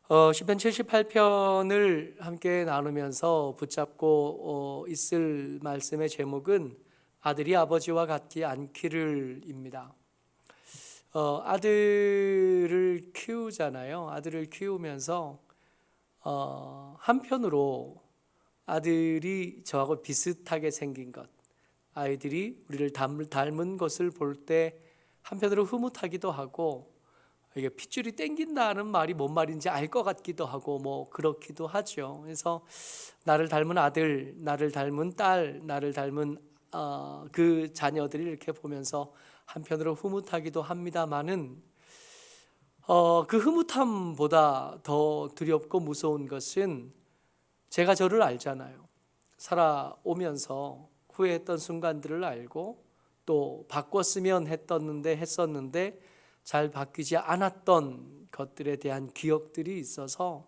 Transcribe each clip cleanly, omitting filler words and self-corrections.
시편 78편을 함께 나누면서 붙잡고 있을 말씀의 제목은 아들이 아버지와 같지 않기를입니다. 아들을 키우잖아요. 아들을 키우면서 한편으로 아들이 저하고 비슷하게 생긴 것, 아이들이 우리를 닮은 것을 볼 때 한편으로 흐뭇하기도 하고, 이게 핏줄이 땡긴다는 말이 뭔 말인지 알 것 같기도 하고 뭐 그렇기도 하죠. 그래서 나를 닮은 아들, 나를 닮은 딸, 나를 닮은 그 자녀들이 이렇게 보면서 한편으로 흐뭇하기도 합니다만은 그 흐뭇함보다 더 두렵고 무서운 것은 제가 저를 알잖아요. 살아오면서 후회했던 순간들을 알고 또 바꿨으면 했었는데 잘 바뀌지 않았던 것들에 대한 기억들이 있어서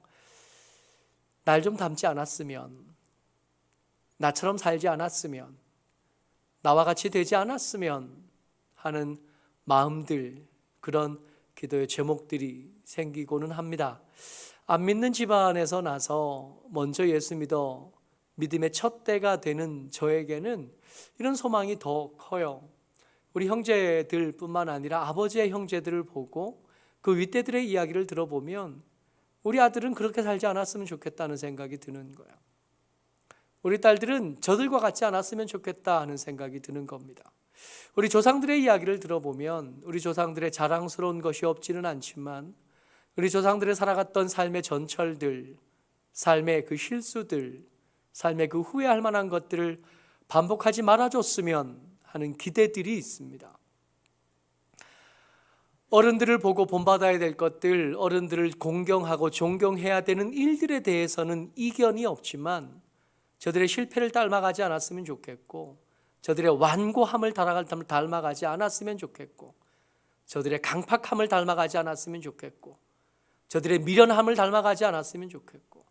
날 좀 닮지 않았으면, 나처럼 살지 않았으면, 나와 같이 되지 않았으면 하는 마음들, 그런 기도의 제목들이 생기고는 합니다. 안 믿는 집안에서 나서 먼저 예수 믿어 믿음의 첫 때가 되는 저에게는 이런 소망이 더 커요. 우리 형제들 뿐만 아니라 아버지의 형제들을 보고 그 윗대들의 이야기를 들어보면 우리 아들은 그렇게 살지 않았으면 좋겠다는 생각이 드는 거예요. 우리 딸들은 저들과 같지 않았으면 좋겠다 하는 생각이 드는 겁니다. 우리 조상들의 이야기를 들어보면 우리 조상들의 자랑스러운 것이 없지는 않지만 우리 조상들의 살아갔던 삶의 전철들, 삶의 그 실수들, 삶의 그 후회할 만한 것들을 반복하지 말아줬으면 하는 기대들이 있습니다. 어른들을 보고 본받아야 될 것들, 어른들을 공경하고 존경해야 되는 일들에 대해서는 이견이 없지만 저들의 실패를 닮아가지 않았으면 좋겠고, 저들의 완고함을 닮아가지 않았으면 좋겠고, 저들의 강팍함을 닮아가지 않았으면 좋겠고, 저들의 미련함을 닮아가지 않았으면 좋겠고,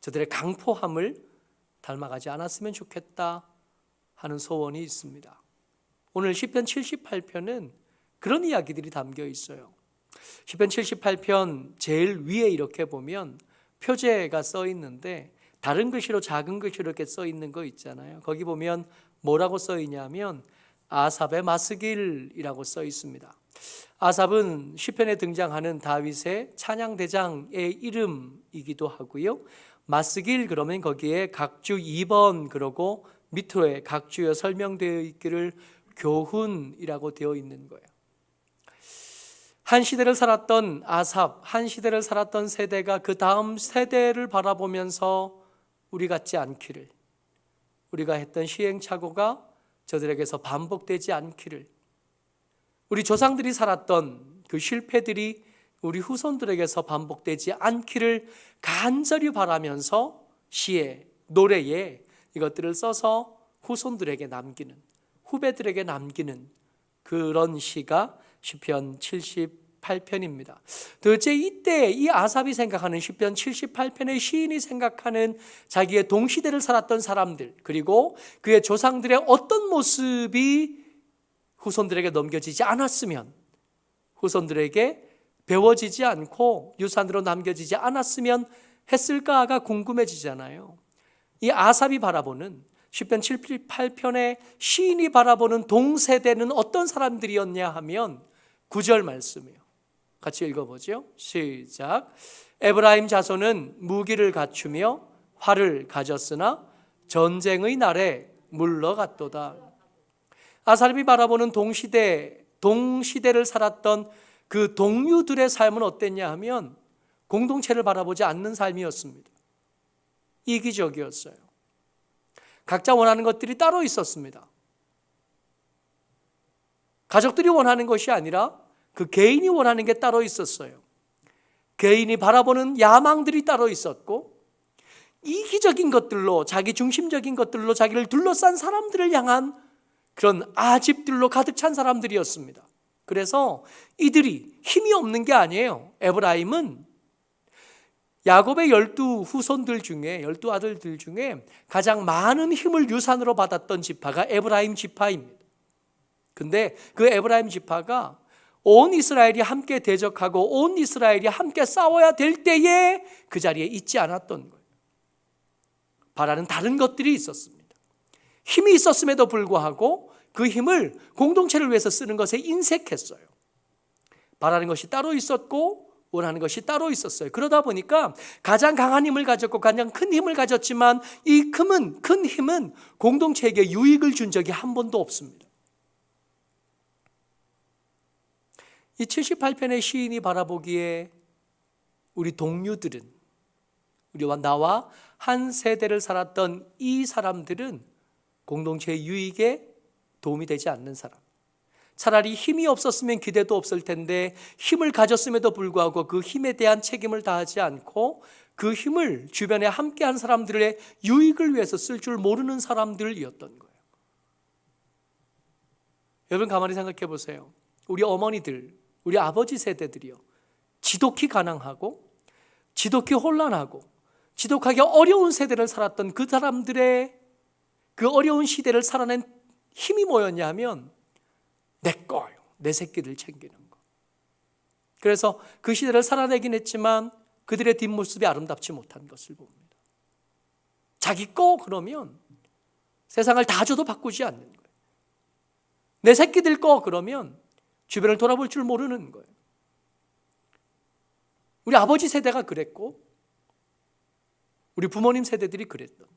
저들의 강포함을 닮아가지 않았으면 좋겠다 하는 소원이 있습니다. 오늘 시편 78편은 그런 이야기들이 담겨 있어요. 시편 78편 제일 위에 이렇게 보면 표제가 써 있는데 다른 글씨로 작은 글씨로 이렇게 써 있는 거 있잖아요. 거기 보면 뭐라고 써 있냐면 아삽의 마스길이라고 써 있습니다. 아삽은 시편에 등장하는 다윗의 찬양대장의 이름이기도 하고요. 마스길 그러면 거기에 각주 2번 그러고 밑으로에 각주에 설명되어 있기를 교훈이라고 되어 있는 거예요. 한 시대를 살았던 아삽, 한 시대를 살았던 세대가 그 다음 세대를 바라보면서 우리 같지 않기를, 우리가 했던 시행착오가 저들에게서 반복되지 않기를, 우리 조상들이 살았던 그 실패들이 우리 후손들에게서 반복되지 않기를 간절히 바라면서 시에, 노래에 이것들을 써서 후손들에게 남기는, 후배들에게 남기는 그런 시가 시편 78편입니다. 도대체 이때 이 아삽이 생각하는 시편 78편의 시인이 생각하는 자기의 동시대를 살았던 사람들, 그리고 그의 조상들의 어떤 모습이 후손들에게 넘겨지지 않았으면, 후손들에게 배워지지 않고 유산으로 남겨지지 않았으면 했을까가 궁금해지잖아요. 이 아삽이 바라보는 시편 78편의 시인이 바라보는 동세대는 어떤 사람들이었냐 하면 9절 말씀이에요. 같이 읽어보죠. 시작. 에브라임 자손은 무기를 갖추며 활을 가졌으나 전쟁의 날에 물러갔도다. 아삽이 바라보는 동시대를 살았던 그 동료들의 삶은 어땠냐 하면 공동체를 바라보지 않는 삶이었습니다. 이기적이었어요. 각자 원하는 것들이 따로 있었습니다. 가족들이 원하는 것이 아니라 그 개인이 원하는 게 따로 있었어요. 개인이 바라보는 야망들이 따로 있었고, 이기적인 것들로, 자기 중심적인 것들로 자기를 둘러싼 사람들을 향한 그런 아집들로 가득 찬 사람들이었습니다. 그래서 이들이 힘이 없는 게 아니에요. 에브라임은 야곱의 12후손들 중에, 12아들들 중에 가장 많은 힘을 유산으로 받았던 지파가 에브라임 지파입니다. 근데 그 에브라임 지파가 온 이스라엘이 함께 대적하고 온 이스라엘이 함께 싸워야 될 때에 그 자리에 있지 않았던 거예요. 바라는 다른 것들이 있었습니다. 힘이 있었음에도 불구하고 그 힘을 공동체를 위해서 쓰는 것에 인색했어요. 바라는 것이 따로 있었고 원하는 것이 따로 있었어요. 그러다 보니까 가장 강한 힘을 가졌고 가장 큰 힘을 가졌지만 이 큰 힘은 공동체에게 유익을 준 적이 한 번도 없습니다. 이 78편의 시인이 바라보기에 우리 동료들은, 우리와 나와 한 세대를 살았던 이 사람들은 공동체의 유익에 도움이 되지 않는 사람, 차라리 힘이 없었으면 기대도 없을 텐데 힘을 가졌음에도 불구하고 그 힘에 대한 책임을 다하지 않고 그 힘을 주변에 함께한 사람들의 유익을 위해서 쓸 줄 모르는 사람들이었던 거예요. 여러분 가만히 생각해 보세요. 우리 어머니들, 우리 아버지 세대들이요, 지독히 가난하고 지독히 혼란하고 지독하게 어려운 세대를 살았던 그 사람들의 그 어려운 시대를 살아낸 힘이 뭐였냐 하면 내 거요, 내 새끼들 챙기는 거. 그래서 그 시대를 살아내긴 했지만 그들의 뒷모습이 아름답지 못한 것을 봅니다. 자기 거 그러면 세상을 다 줘도 바꾸지 않는 거예요. 내 새끼들 거 그러면 주변을 돌아볼 줄 모르는 거예요. 우리 아버지 세대가 그랬고 우리 부모님 세대들이 그랬던 거예요.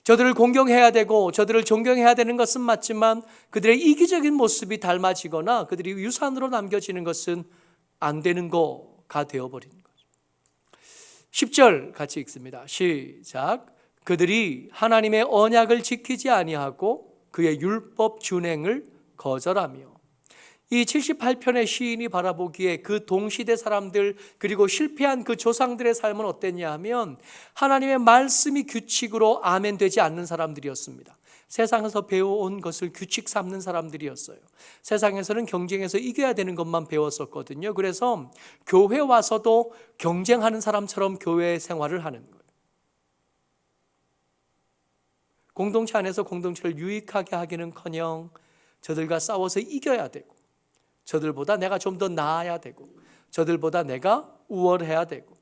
저들을 공경해야 되고 저들을 존경해야 되는 것은 맞지만 그들의 이기적인 모습이 닮아지거나 그들이 유산으로 남겨지는 것은 안 되는 거가 되어버린 거죠. 10절 같이 읽습니다. 시작. 그들이 하나님의 언약을 지키지 아니하고 그의 율법 준행을 거절하며. 이 78편의 시인이 바라보기에 그 동시대 사람들 그리고 실패한 그 조상들의 삶은 어땠냐 하면 하나님의 말씀이 규칙으로 아멘 되지 않는 사람들이었습니다. 세상에서 배워온 것을 규칙 삼는 사람들이었어요. 세상에서는 경쟁에서 이겨야 되는 것만 배웠었거든요. 그래서 교회 와서도 경쟁하는 사람처럼 교회 생활을 하는 거예요. 공동체 안에서 공동체를 유익하게 하기는커녕 저들과 싸워서 이겨야 되고 저들보다 내가 좀 더 나아야 되고 저들보다 내가 우월해야 되고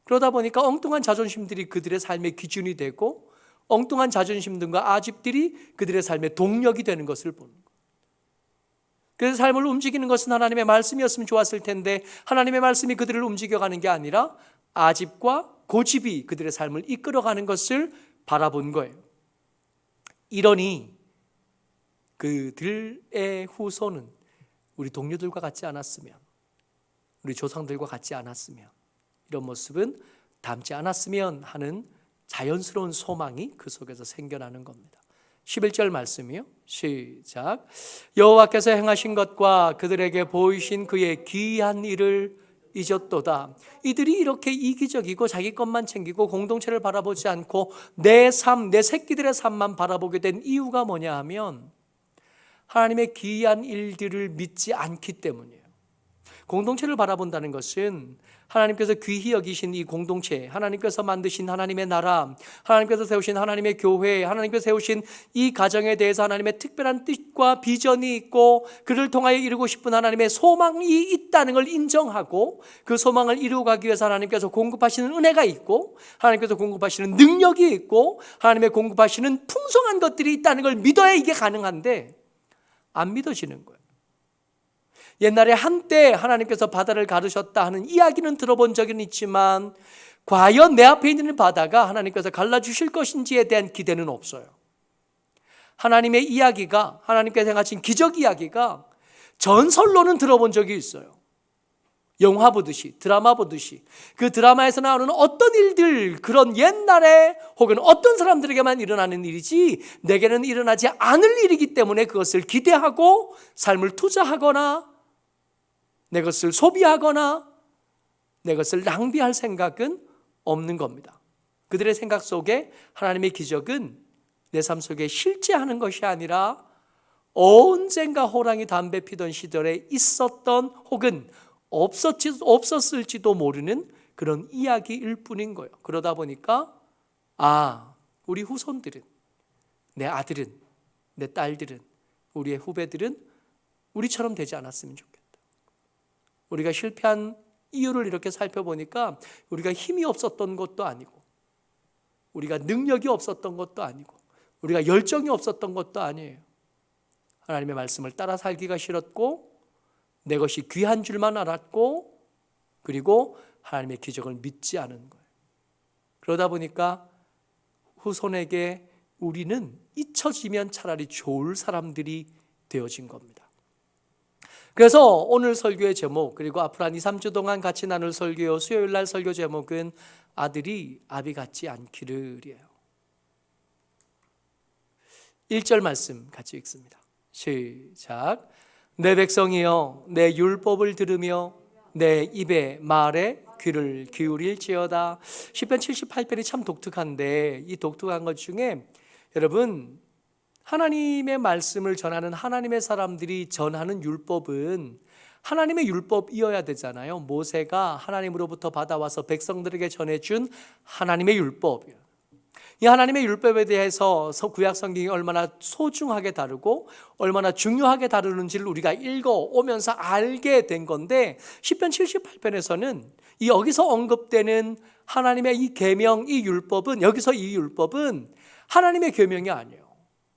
그러다 보니까 엉뚱한 자존심들이 그들의 삶의 기준이 되고 엉뚱한 자존심들과 아집들이 그들의 삶의 동력이 되는 것을 보는 거예요. 그래서 삶을 움직이는 것은 하나님의 말씀이었으면 좋았을 텐데 하나님의 말씀이 그들을 움직여가는 게 아니라 아집과 고집이 그들의 삶을 이끌어가는 것을 바라본 거예요. 이러니 그들의 후손은 우리 동료들과 같지 않았으면, 우리 조상들과 같지 않았으면, 이런 모습은 닮지 않았으면 하는 자연스러운 소망이 그 속에서 생겨나는 겁니다. 11절 말씀이요. 시작. 여호와께서 행하신 것과 그들에게 보이신 그의 귀한 일을 잊었도다. 이들이 이렇게 이기적이고 자기 것만 챙기고 공동체를 바라보지 않고 내 삶, 내 새끼들의 삶만 바라보게 된 이유가 뭐냐 하면 하나님의 귀한 일들을 믿지 않기 때문이에요. 공동체를 바라본다는 것은 하나님께서 귀히 여기신 이 공동체, 하나님께서 만드신 하나님의 나라, 하나님께서 세우신 하나님의 교회, 하나님께서 세우신 이 가정에 대해서 하나님의 특별한 뜻과 비전이 있고 그를 통하여 이루고 싶은 하나님의 소망이 있다는 걸 인정하고 그 소망을 이루어 가기 위해서 하나님께서 공급하시는 은혜가 있고 하나님께서 공급하시는 능력이 있고 하나님의 공급하시는 풍성한 것들이 있다는 걸 믿어야 이게 가능한데 안 믿어지는 거예요. 옛날에 한때 하나님께서 바다를 가르셨다 하는 이야기는 들어본 적은 있지만 과연 내 앞에 있는 바다가 하나님께서 갈라주실 것인지에 대한 기대는 없어요. 하나님의 이야기가, 하나님께서 행하신 기적 이야기가 전설로는 들어본 적이 있어요. 영화 보듯이, 드라마 보듯이 그 드라마에서 나오는 어떤 일들, 그런 옛날에 혹은 어떤 사람들에게만 일어나는 일이지 내게는 일어나지 않을 일이기 때문에 그것을 기대하고 삶을 투자하거나 내 것을 소비하거나 내 것을 낭비할 생각은 없는 겁니다. 그들의 생각 속에 하나님의 기적은 내 삶 속에 실제하는 것이 아니라 언젠가 호랑이 담배 피던 시절에 있었던 혹은 없었을지도 모르는 그런 이야기일 뿐인 거예요. 그러다 보니까 우리 후손들은, 내 아들은, 내 딸들은, 우리의 후배들은 우리처럼 되지 않았으면 좋겠다. 우리가 실패한 이유를 이렇게 살펴보니까 우리가 힘이 없었던 것도 아니고, 우리가 능력이 없었던 것도 아니고, 우리가 열정이 없었던 것도 아니에요. 하나님의 말씀을 따라 살기가 싫었고, 내 것이 귀한 줄만 알았고, 그리고 하나님의 기적을 믿지 않은 거예요. 그러다 보니까 후손에게 우리는 잊혀지면 차라리 좋을 사람들이 되어진 겁니다. 그래서 오늘 설교의 제목, 그리고 앞으로 한 2, 3주 동안 같이 나눌 설교, 수요일 날 설교 제목은 아들이 아비 같지 않기를이에요. 1절 말씀 같이 읽습니다. 시작. 내 백성이여, 내 율법을 들으며 내 입의 말에 귀를 기울일지어다. 시편 78편이 참 독특한데, 이 독특한 것 중에 여러분, 하나님의 말씀을 전하는 하나님의 사람들이 전하는 율법은 하나님의 율법이어야 되잖아요. 모세가 하나님으로부터 받아와서 백성들에게 전해준 하나님의 율법이에요. 이 하나님의 율법에 대해서 구약 성경이 얼마나 소중하게 다루고 얼마나 중요하게 다루는지를 우리가 읽어오면서 알게 된 건데, 시편 78편에서는 여기서 언급되는 하나님의 이 계명, 이 율법은, 여기서 이 율법은 하나님의 계명이 아니에요.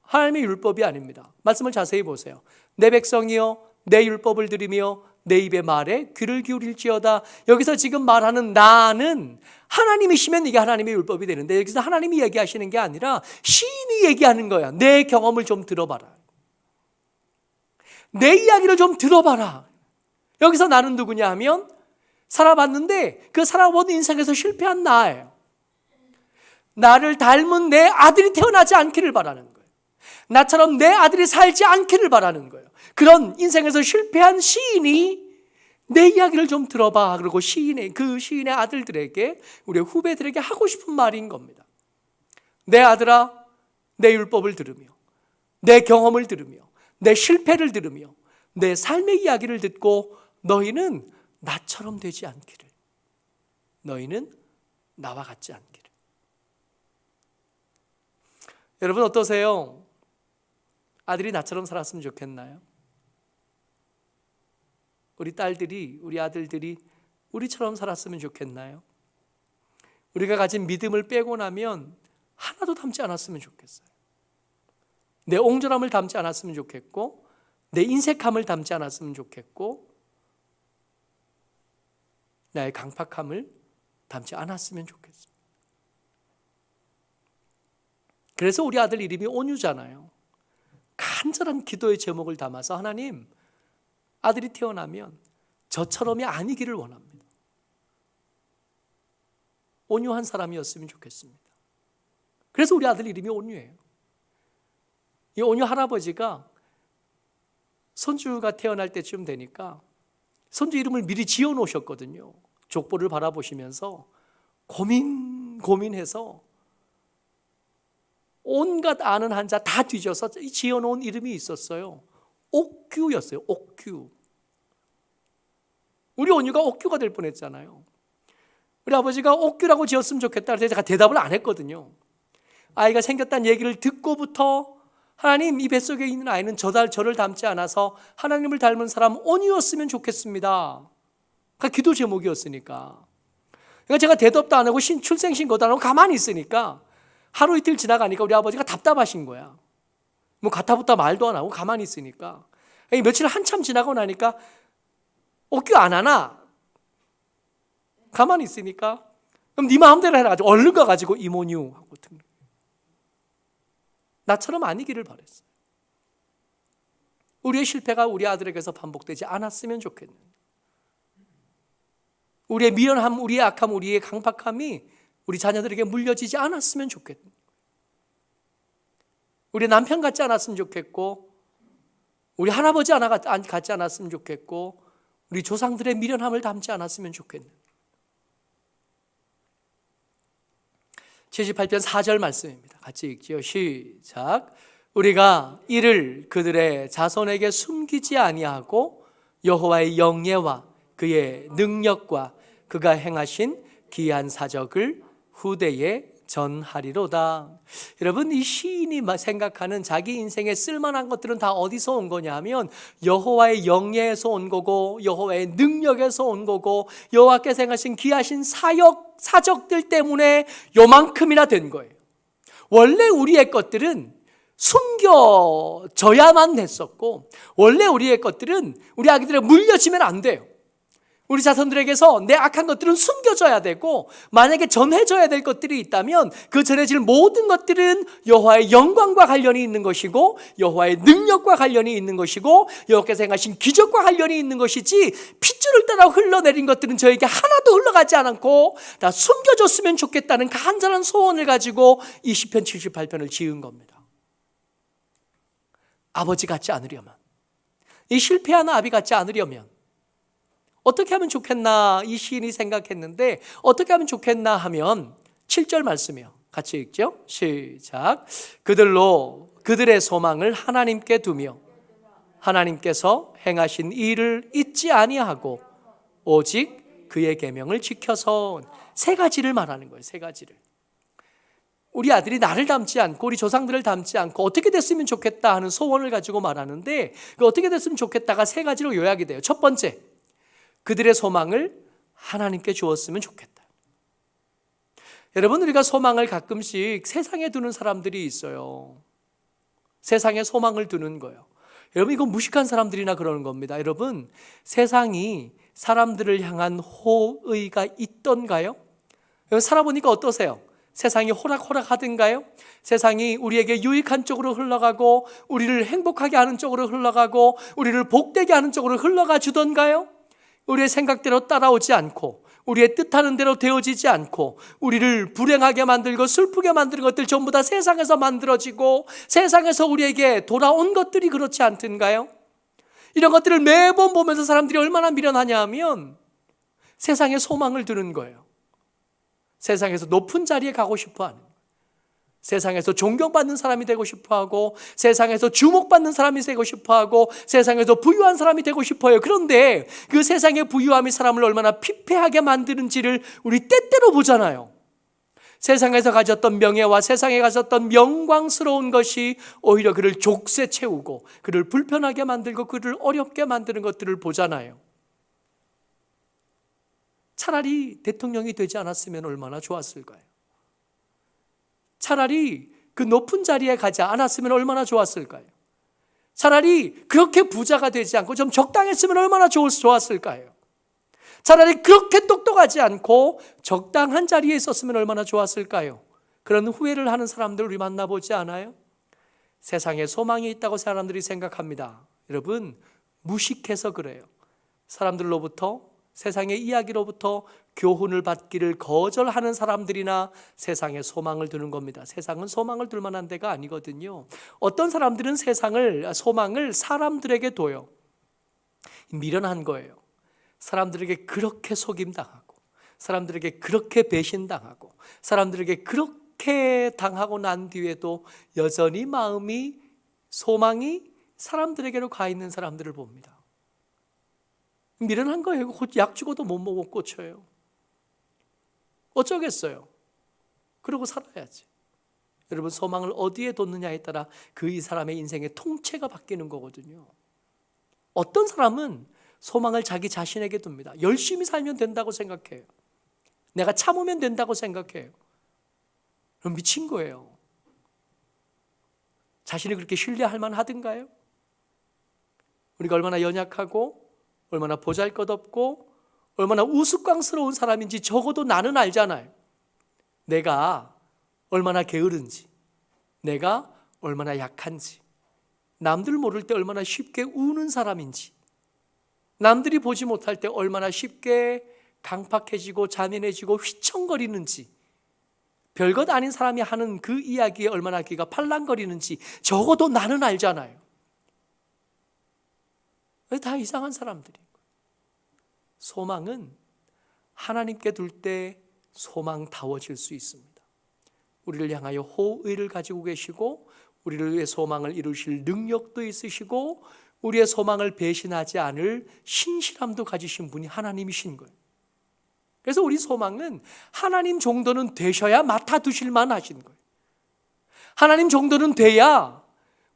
하나님의 율법이 아닙니다. 말씀을 자세히 보세요. 내 백성이여, 내 율법을 들으며 내 입의 말에 귀를 기울일지어다. 여기서 지금 말하는 나는 하나님이시면 이게 하나님의 율법이 되는데, 여기서 하나님이 얘기하시는 게 아니라 시인이 얘기하는 거야. 내 경험을 좀 들어봐라. 내 이야기를 좀 들어봐라. 여기서 나는 누구냐 하면 살아봤는데 그 살아본 인생에서 실패한 나예요. 나를 닮은 내 아들이 태어나지 않기를 바라는 거예요. 나처럼 내 아들이 살지 않기를 바라는 거예요. 그런 인생에서 실패한 시인이 내 이야기를 좀 들어봐. 그리고 그 시인의 아들들에게, 우리 후배들에게 하고 싶은 말인 겁니다. 내 아들아, 내 율법을 들으며, 내 경험을 들으며, 내 실패를 들으며, 내 삶의 이야기를 듣고 너희는 나처럼 되지 않기를, 너희는 나와 같지 않기를. 여러분 어떠세요? 아들이 나처럼 살았으면 좋겠나요? 우리 딸들이, 우리 아들들이 우리처럼 살았으면 좋겠나요? 우리가 가진 믿음을 빼고 나면 하나도 담지 않았으면 좋겠어요. 내 옹졸함을 담지 않았으면 좋겠고, 내 인색함을 담지 않았으면 좋겠고, 나의 강팍함을 담지 않았으면 좋겠어요. 그래서 우리 아들 이름이 온유잖아요. 간절한 기도의 제목을 담아서, 하나님, 아들이 태어나면 저처럼이 아니기를 원합니다. 온유한 사람이었으면 좋겠습니다. 그래서 우리 아들 이름이 온유예요. 이 온유 할아버지가 손주가 태어날 때쯤 되니까 손주 이름을 미리 지어 놓으셨거든요. 족보를 바라보시면서 고민해서 온갖 아는 한자 다 뒤져서 지어 놓은 이름이 있었어요. 옥규였어요. 옥규. 우리 온유가 옥규가 될 뻔했잖아요. 우리 아버지가 옥규라고 지었으면 좋겠다 그래서 제가 대답을 안 했거든요. 아이가 생겼다는 얘기를 듣고부터, 하나님, 이 뱃속에 있는 아이는 저를 닮지 않아서 하나님을 닮은 사람 온유였으면 좋겠습니다. 그 기도 제목이었으니까. 그러니까 제가 대답도 안 하고 출생신고도 안 하고 가만히 있으니까 하루 이틀 지나가니까 우리 아버지가 답답하신 거야. 뭐 가타부타 말도 안 하고 가만히 있으니까. 며칠 한참 지나고 나니까 옥규 안 하나? 가만히 있으니까 그럼 네 마음대로 해라. 얼른 가가지고 이모뉴 하고 등록. 나처럼 아니기를 바랬어요. 우리의 실패가 우리 아들에게서 반복되지 않았으면 좋겠는데, 우리의 미련함, 우리의 악함, 우리의 강팍함이 우리 자녀들에게 물려지지 않았으면 좋겠는데, 우리 남편 같지 않았으면 좋겠고, 우리 할아버지 하나 같지 않았으면 좋겠고, 우리 조상들의 미련함을 담지 않았으면 좋겠는데. 78편 4절 말씀입니다. 같이 읽지요. 시작. 우리가 이를 그들의 자손에게 숨기지 아니하고 여호와의 영예와 그의 능력과 그가 행하신 기이한 사적을 후대에 전하리로다. 여러분, 이 시인이 생각하는 자기 인생에 쓸만한 것들은 다 어디서 온 거냐 하면 여호와의 영예에서 온 거고, 여호와의 능력에서 온 거고, 여호와께서 행하신 귀하신 사적들 때문에 요만큼이나 된 거예요. 원래 우리의 것들은 숨겨져야만 했었고, 원래 우리의 것들은 우리 아기들에게 물려지면 안 돼요. 우리 자손들에게서 내 악한 것들은 숨겨져야 되고, 만약에 전해져야 될 것들이 있다면 그 전해질 모든 것들은 여호와의 영광과 관련이 있는 것이고, 여호와의 능력과 관련이 있는 것이고, 여호와께서 행하신 기적과 관련이 있는 것이지, 핏줄을 따라 흘러내린 것들은 저에게 하나도 흘러가지 않고 다 숨겨졌으면 좋겠다는 간절한 소원을 가지고 이 시편 78편을 지은 겁니다. 아버지 같지 않으려면, 이 실패하는 아비 같지 않으려면 어떻게 하면 좋겠나 이 시인이 생각했는데, 어떻게 하면 좋겠나 하면 7절 말씀이요. 같이 읽죠. 시작. 그들의 소망을 하나님께 두며 하나님께서 행하신 일을 잊지 아니하고 오직 그의 계명을 지켜서. 세 가지를 말하는 거예요. 세 가지를. 우리 아들이 나를 닮지 않고 우리 조상들을 닮지 않고 어떻게 됐으면 좋겠다 하는 소원을 가지고 말하는데, 그 어떻게 됐으면 좋겠다가 세 가지로 요약이 돼요. 첫 번째, 그들의 소망을 하나님께 주었으면 좋겠다. 여러분, 우리가 소망을 가끔씩 세상에 두는 사람들이 있어요. 세상에 소망을 두는 거예요. 여러분, 이건 무식한 사람들이나 그러는 겁니다. 여러분, 세상이 사람들을 향한 호의가 있던가요? 살아보니까 어떠세요? 세상이 호락호락하던가요? 세상이 우리에게 유익한 쪽으로 흘러가고, 우리를 행복하게 하는 쪽으로 흘러가고, 우리를 복되게 하는 쪽으로 흘러가 주던가요? 우리의 생각대로 따라오지 않고, 우리의 뜻하는 대로 되어지지 않고, 우리를 불행하게 만들고 슬프게 만드는 것들 전부 다 세상에서 만들어지고, 세상에서 우리에게 돌아온 것들이 그렇지 않던가요? 이런 것들을 매번 보면서 사람들이 얼마나 미련하냐 하면 세상에 소망을 두는 거예요. 세상에서 높은 자리에 가고 싶어하는, 세상에서 존경받는 사람이 되고 싶어하고, 세상에서 주목받는 사람이 되고 싶어하고, 세상에서 부유한 사람이 되고 싶어요. 그런데 그 세상의 부유함이 사람을 얼마나 피폐하게 만드는지를 우리 때때로 보잖아요. 세상에서 가졌던 명예와 세상에 가졌던 영광스러운 것이 오히려 그를 족쇄 채우고, 그를 불편하게 만들고, 그를 어렵게 만드는 것들을 보잖아요. 차라리 대통령이 되지 않았으면 얼마나 좋았을까요? 차라리 그 높은 자리에 가지 않았으면 얼마나 좋았을까요? 차라리 그렇게 부자가 되지 않고 좀 적당했으면 얼마나 좋았을까요? 차라리 그렇게 똑똑하지 않고 적당한 자리에 있었으면 얼마나 좋았을까요? 그런 후회를 하는 사람들 우리 만나보지 않아요? 세상에 소망이 있다고 사람들이 생각합니다. 여러분, 무식해서 그래요. 사람들로부터, 세상의 이야기로부터 교훈을 받기를 거절하는 사람들이나 세상에 소망을 두는 겁니다. 세상은 소망을 둘 만한 데가 아니거든요. 어떤 사람들은 소망을 사람들에게 둬요. 미련한 거예요. 사람들에게 그렇게 속임당하고, 사람들에게 그렇게 배신당하고, 사람들에게 그렇게 당하고 난 뒤에도 여전히 소망이 사람들에게로 가 있는 사람들을 봅니다. 미련한 거예요. 약 죽어도 못 고쳐요. 어쩌겠어요. 그러고 살아야지. 여러분, 소망을 어디에 뒀느냐에 따라 이 사람의 인생의 통째가 바뀌는 거거든요. 어떤 사람은 소망을 자기 자신에게 둡니다. 열심히 살면 된다고 생각해요. 내가 참으면 된다고 생각해요. 그럼 미친 거예요. 자신이 그렇게 신뢰할 만하든가요? 우리가 얼마나 연약하고, 얼마나 보잘것없고, 얼마나 우스꽝스러운 사람인지 적어도 나는 알잖아요. 내가 얼마나 게으른지, 내가 얼마나 약한지, 남들 모를 때 얼마나 쉽게 우는 사람인지, 남들이 보지 못할 때 얼마나 쉽게 강팍해지고 잔인해지고 휘청거리는지, 별것 아닌 사람이 하는 그 이야기에 얼마나 귀가 팔랑거리는지 적어도 나는 알잖아요. 다 이상한 사람들이에요. 소망은 하나님께 둘 때 소망다워질 수 있습니다. 우리를 향하여 호의를 가지고 계시고, 우리를 위해 소망을 이루실 능력도 있으시고, 우리의 소망을 배신하지 않을 신실함도 가지신 분이 하나님이신 거예요. 그래서 우리 소망은 하나님 정도는 되셔야 맡아두실만 하신 거예요. 하나님 정도는 돼야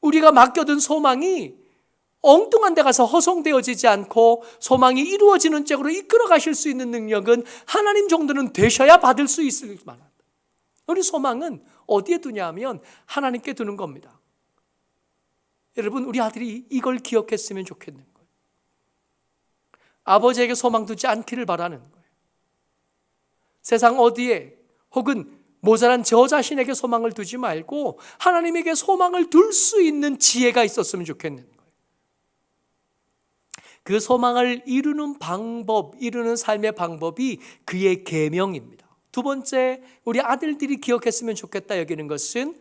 우리가 맡겨둔 소망이 엉뚱한 데 가서 허송되어지지 않고 소망이 이루어지는 쪽으로 이끌어 가실 수 있는 능력은 하나님 정도는 되셔야 받을 수 있을 만합니다. 우리 소망은 어디에 두냐면 하나님께 두는 겁니다. 여러분, 우리 아들이 이걸 기억했으면 좋겠는 거예요. 아버지에게 소망 두지 않기를 바라는 거예요. 세상 어디에 혹은 모자란 저 자신에게 소망을 두지 말고 하나님에게 소망을 둘 수 있는 지혜가 있었으면 좋겠는 거예요. 그 소망을 이루는 방법, 이루는 삶의 방법이 그의 계명입니다. 두 번째, 우리 아들들이 기억했으면 좋겠다 여기는 것은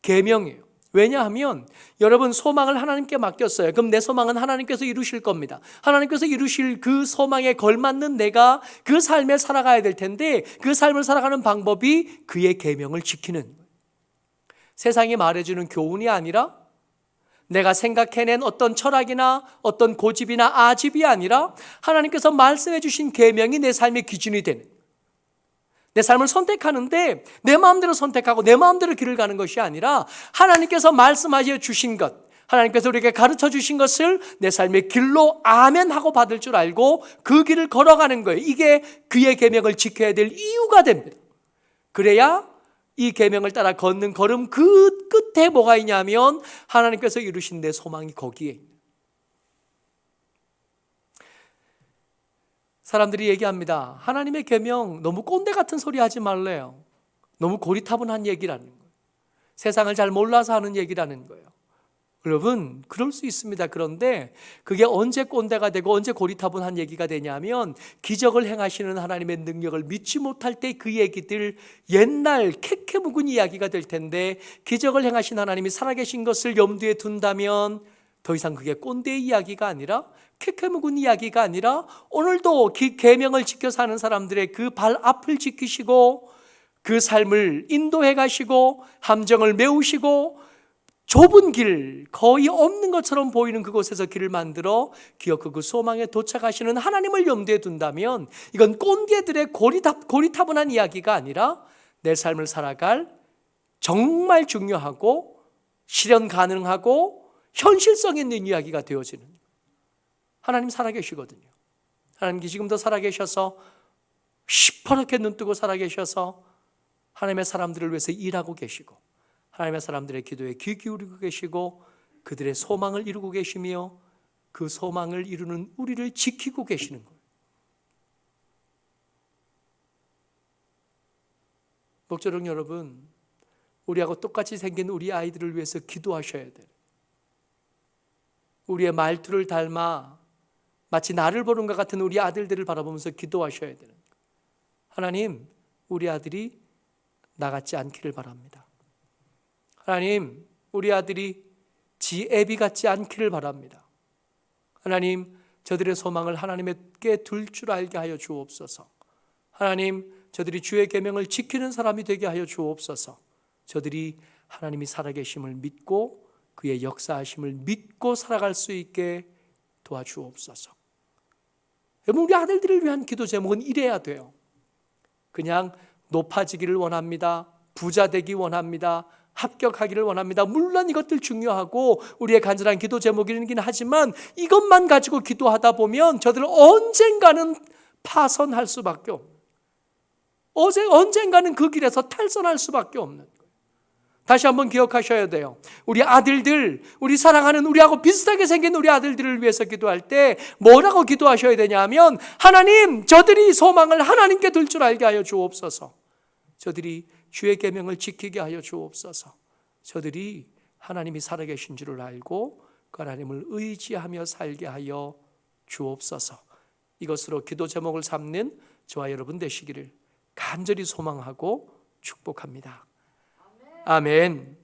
계명이에요. 왜냐하면 여러분, 소망을 하나님께 맡겼어요. 그럼 내 소망은 하나님께서 이루실 겁니다. 하나님께서 이루실 그 소망에 걸맞는 내가 그 삶을 살아가야 될 텐데, 그 삶을 살아가는 방법이 그의 계명을 지키는 거예요. 세상이 말해주는 교훈이 아니라, 내가 생각해낸 어떤 철학이나 어떤 고집이나 아집이 아니라 하나님께서 말씀해 주신 계명이 내 삶의 기준이 되는, 내 삶을 선택하는데 내 마음대로 선택하고 내 마음대로 길을 가는 것이 아니라 하나님께서 말씀하셔 주신 것, 하나님께서 우리에게 가르쳐 주신 것을 내 삶의 길로 아멘 하고 받을 줄 알고 그 길을 걸어가는 거예요. 이게 그의 계명을 지켜야 될 이유가 됩니다. 그래야 이 계명을 따라 걷는 걸음 그 끝에 뭐가 있냐면 하나님께서 이루신 내 소망이 거기에 있는. 사람들이 얘기합니다. 하나님의 계명 너무 꼰대 같은 소리 하지 말래요. 너무 고리타분한 얘기라는 거예요. 세상을 잘 몰라서 하는 얘기라는 거예요. 여러분, 그럴 수 있습니다. 그런데 그게 언제 꼰대가 되고 언제 고리타분한 얘기가 되냐면 기적을 행하시는 하나님의 능력을 믿지 못할 때 그 얘기들 옛날 캐캐 묵은 이야기가 될 텐데, 기적을 행하신 하나님이 살아계신 것을 염두에 둔다면 더 이상 그게 꼰대의 이야기가 아니라 캐캐 묵은 이야기가 아니라 오늘도 계명을 지켜 사는 사람들의 그 발 앞을 지키시고 그 삶을 인도해 가시고 함정을 메우시고 좁은 길, 거의 없는 것처럼 보이는 그곳에서 길을 만들어 기어코 그 소망에 도착하시는 하나님을 염두에 둔다면 이건 꼰대들의 고리타분한 이야기가 아니라 내 삶을 살아갈 정말 중요하고 실현 가능하고 현실성 있는 이야기가 되어지는, 하나님 살아계시거든요. 하나님이 지금도 살아계셔서 시퍼렇게 눈뜨고 살아계셔서 하나님의 사람들을 위해서 일하고 계시고 하나님의 사람들의 기도에 귀 기울이고 계시고 그들의 소망을 이루고 계시며 그 소망을 이루는 우리를 지키고 계시는 거예요. 목조령 여러분, 우리하고 똑같이 생긴 우리 아이들을 위해서 기도하셔야 돼요. 우리의 말투를 닮아 마치 나를 보는 것 같은 우리 아들들을 바라보면서 기도하셔야 되는 거예요. 하나님, 우리 아들이 나같지 않기를 바랍니다. 하나님, 우리 아들이 지 애비 같지 않기를 바랍니다. 하나님, 저들의 소망을 하나님께 둘 줄 알게 하여 주옵소서. 하나님, 저들이 주의 계명을 지키는 사람이 되게 하여 주옵소서. 저들이 하나님이 살아계심을 믿고 그의 역사하심을 믿고 살아갈 수 있게 도와주옵소서. 여러분, 우리 아들들을 위한 기도 제목은 이래야 돼요. 그냥 높아지기를 원합니다. 부자 되기 원합니다. 합격하기를 원합니다. 물론 이것들 중요하고 우리의 간절한 기도 제목이긴 하지만 이것만 가지고 기도하다 보면 저들 언젠가는 파선할 수밖에 없는, 언젠가는 그 길에서 탈선할 수밖에 없는. 다시 한번 기억하셔야 돼요. 우리 아들들, 우리 사랑하는 우리하고 비슷하게 생긴 우리 아들들을 위해서 기도할 때 뭐라고 기도하셔야 되냐면, 하나님, 저들이 소망을 하나님께 둘 줄 알게 하여 주옵소서. 저들이 주의 계명을 지키게 하여 주옵소서. 저들이 하나님이 살아계신 줄을 알고 그 하나님을 의지하며 살게 하여 주옵소서. 이것으로 기도 제목을 삼는 저와 여러분 되시기를 간절히 소망하고 축복합니다. 아멘.